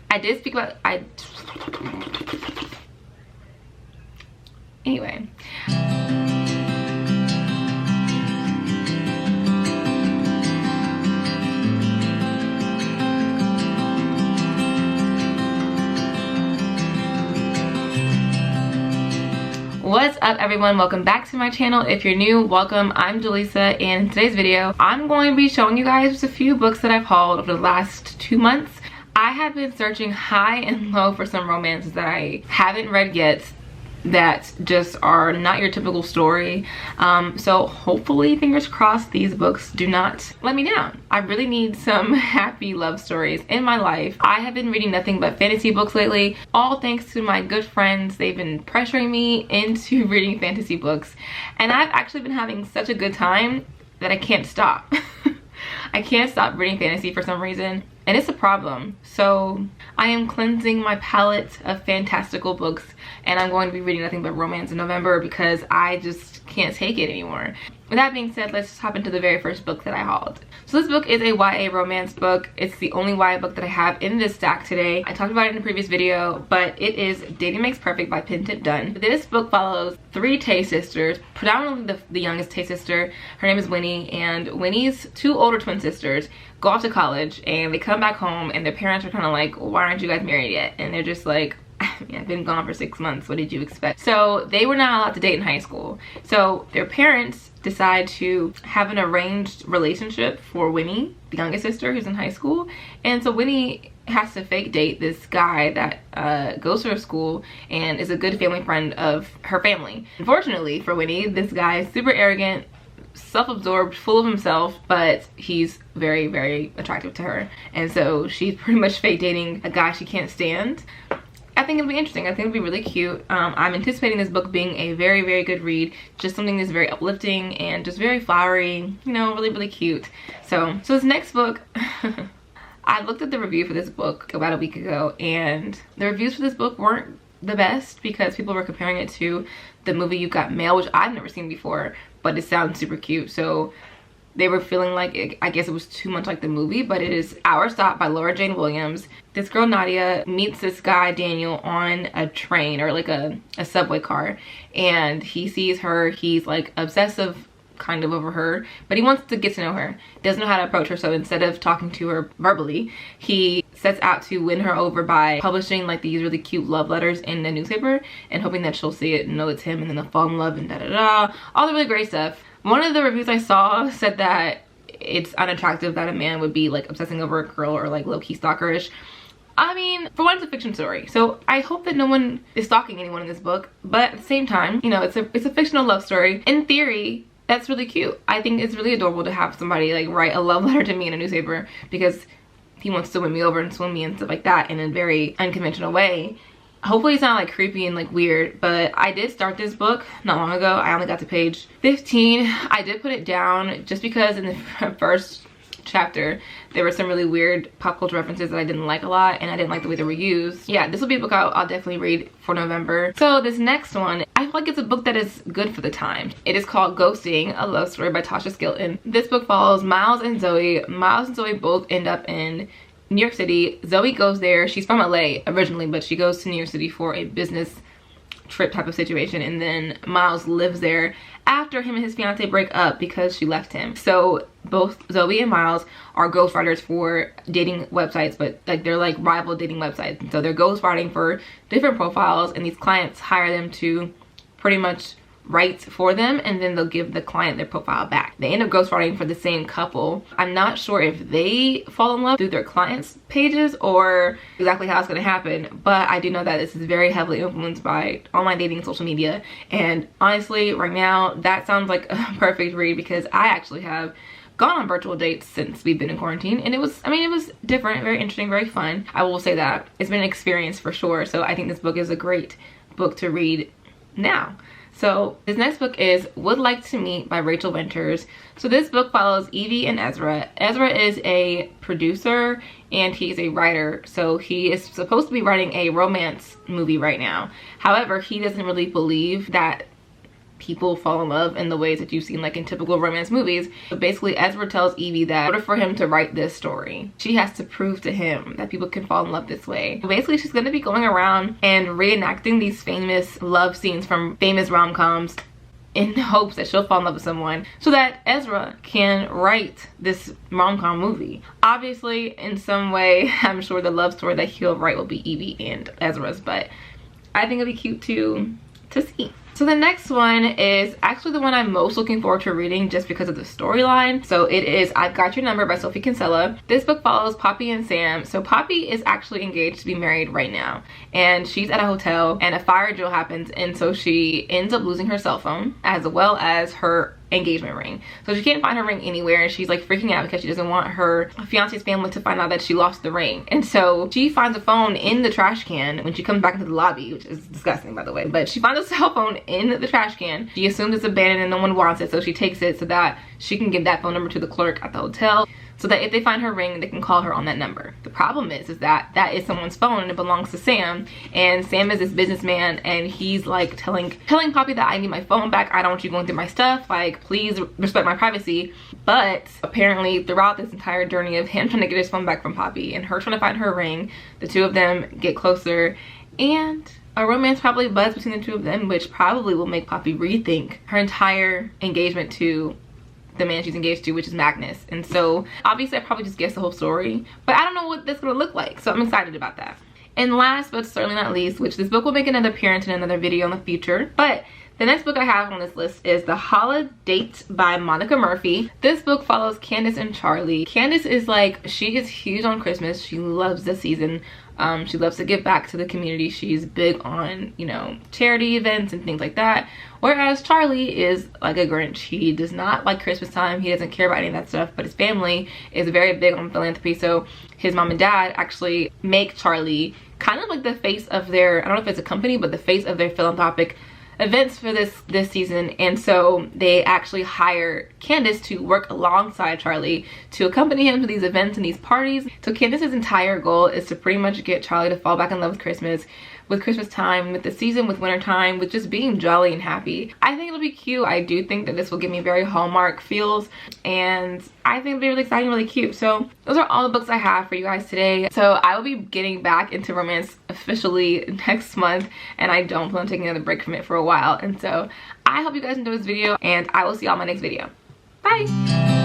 I did speak about anyway. What's up everyone, welcome back to my channel. If you're new, welcome. I'm Jaleesa, and in today's video I'm going to be showing you guys just a few books that I've hauled over the last 2 months. I have been searching high and low for some romances that I haven't read yet that just are not your typical story. So hopefully, fingers crossed, these books do not let me down. I really need some happy love stories in my life. I have been reading nothing but fantasy books lately, all thanks to my good friends. They've been pressuring me into reading fantasy books, and I've actually been having such a good time that I can't stop. I can't stop reading fantasy for some reason, and it's a problem. So I am cleansing my palette of fantastical books, and I'm going to be reading nothing but romance in November because I just can't take it anymore. With that being said, let's just hop into the very first book that I hauled. So this book is a YA romance book. It's the only YA book that I have in this stack today. I talked about it in a previous video, but it is Dating Makes Perfect by Pen Tip Dunn. This book follows 3 Tay sisters, predominantly the youngest Tay sister. Her name is Winnie, and Winnie's 2 older twin sisters go off to college, and they come back home, and their parents are kind of like, why aren't you guys married yet? And they're just like, I've been gone for 6 months, what did you expect? So they were not allowed to date in high school. So their parents decide to have an arranged relationship for Winnie, the youngest sister who's in high school. And so Winnie has to fake date this guy that goes to her school and is a good family friend of her family. Unfortunately for Winnie, this guy is super arrogant, self-absorbed, full of himself, but he's very, very attractive to her. And so she's pretty much fake dating a guy she can't stand. I think it'll be interesting. I think it'll be really cute. I'm anticipating this book being a very, very good read. Just something that's very uplifting and just very flowery, you know, really, really cute. So this next book, I looked at the review for this book about a week ago, and the reviews for this book weren't the best because people were comparing it to the movie You've Got Mail, which I've never seen before, but it sounds super cute. So they were feeling like, I guess it was too much like the movie, but it is Our Stop by Laura Jane Williams. This girl, Nadia, meets this guy, Daniel, on a train or like a subway car, and he sees her. He's like obsessive kind of over her, but he wants to get to know her. Doesn't know how to approach her, so instead of talking to her verbally, he sets out to win her over by publishing like these really cute love letters in the newspaper and hoping that she'll see it and know it's him, and then they'll fall in love and da-da-da, all the really great stuff. One of the reviews I saw said that it's unattractive that a man would be like obsessing over a girl or like low-key stalkerish. I mean, for one, it's a fiction story, so I hope that no one is stalking anyone in this book, but at the same time, you know, it's a fictional love story. In theory, that's really cute. I think it's really adorable to have somebody like write a love letter to me in a newspaper because he wants to win me over and swim me and stuff like that in a very unconventional way. Hopefully it's not like creepy and like weird, but I did start this book not long ago. I only got to page 15. I did put it down just because in the first chapter there were some really weird pop culture references that I didn't like a lot, and I didn't like the way they were used. Yeah, this will be a book I'll definitely read for November. So this next one, I feel like it's a book that is good for the time. It is called Ghosting, a love story by Tasha Skilton. This book follows Miles and Zoe. Miles and Zoe both end up in New York City. Zoe goes there. She's from LA originally, but she goes to New York City for a business trip type of situation, and then Miles lives there after him and his fiance break up because she left him. So both Zoe and Miles are ghostwriters for dating websites, but like they're like rival dating websites. And so they're ghostwriting for different profiles, and these clients hire them to pretty much write for them, and then they'll give the client their profile back. They end up ghostwriting for the same couple. I'm not sure if they fall in love through their clients' pages or exactly how it's going to happen, but I do know that this is very heavily influenced by online dating and social media. And honestly, right now, that sounds like a perfect read because I actually have gone on virtual dates since we've been in quarantine, and it was, I mean, it was different, very interesting, very fun. I will say that. It's been an experience for sure, so I think this book is a great book to read now. So this next book is Would Like to Meet by Rachel Winters. So this book follows Evie and Ezra. Ezra is a producer and he's a writer. So he is supposed to be writing a romance movie right now. However, he doesn't really believe that people fall in love in the ways that you've seen like in typical romance movies. But basically Ezra tells Evie that in order for him to write this story, she has to prove to him that people can fall in love this way. But basically she's going to be going around and reenacting these famous love scenes from famous rom-coms in hopes that she'll fall in love with someone so that Ezra can write this rom-com movie. Obviously in some way I'm sure the love story that he'll write will be Evie and Ezra's, but I think it'll be cute to see. So the next one is actually the one I'm most looking forward to reading just because of the storyline. So it is I've Got Your Number by Sophie Kinsella. This book follows Poppy and Sam. So Poppy is actually engaged to be married right now, and she's at a hotel and a fire drill happens, and so she ends up losing her cell phone as well as her engagement ring. So she can't find her ring anywhere, and she's like freaking out because she doesn't want her fiance's family to find out that she lost the ring. And so she finds a phone in the trash can when she comes back into the lobby, which is disgusting by the way, but she finds a cell phone in the trash can. She assumes it's abandoned and no one wants it, so she takes it so that she can give that phone number to the clerk at the hotel, so that if they find her ring, they can call her on that number. The problem is that that is someone's phone and it belongs to Sam. And Sam is this businessman, and he's like telling Poppy that I need my phone back. I don't want you going through my stuff. Like, please respect my privacy. But apparently throughout this entire journey of him trying to get his phone back from Poppy and her trying to find her ring, the two of them get closer, and a romance probably buds between the two of them, which probably will make Poppy rethink her entire engagement to the man she's engaged to, which is Magnus. And so obviously I probably just guessed the whole story, but I don't know what this is gonna look like, so I'm excited about that. And last but certainly not least, which this book will make another appearance in another video in the future, but the next book I have on this list is The Holiday by Monica Murphy. This book follows Candace and Charlie. Candace is like, she is huge on Christmas. She loves the season. She loves to give back to the community. She's big on, you know, charity events and things like that. Whereas Charlie is like a Grinch. He does not like Christmas time. He doesn't care about any of that stuff, but his family is very big on philanthropy. So his mom and dad actually make Charlie kind of like the face of their, I don't know if it's a company, but the face of their philanthropic events for this season. And so they actually hire Candace to work alongside Charlie to accompany him to these events and these parties. So Candace's entire goal is to pretty much get Charlie to fall back in love with Christmas time, with the season, with winter time, with just being jolly and happy. I think it'll be cute. I do think that this will give me very Hallmark feels, and I think it'll be really exciting, really cute. So those are all the books I have for you guys today. So I will be getting back into romance officially next month, and I don't plan on taking another break from it for a while. And so I hope you guys enjoyed this video, and I will see y'all in my next video. Bye!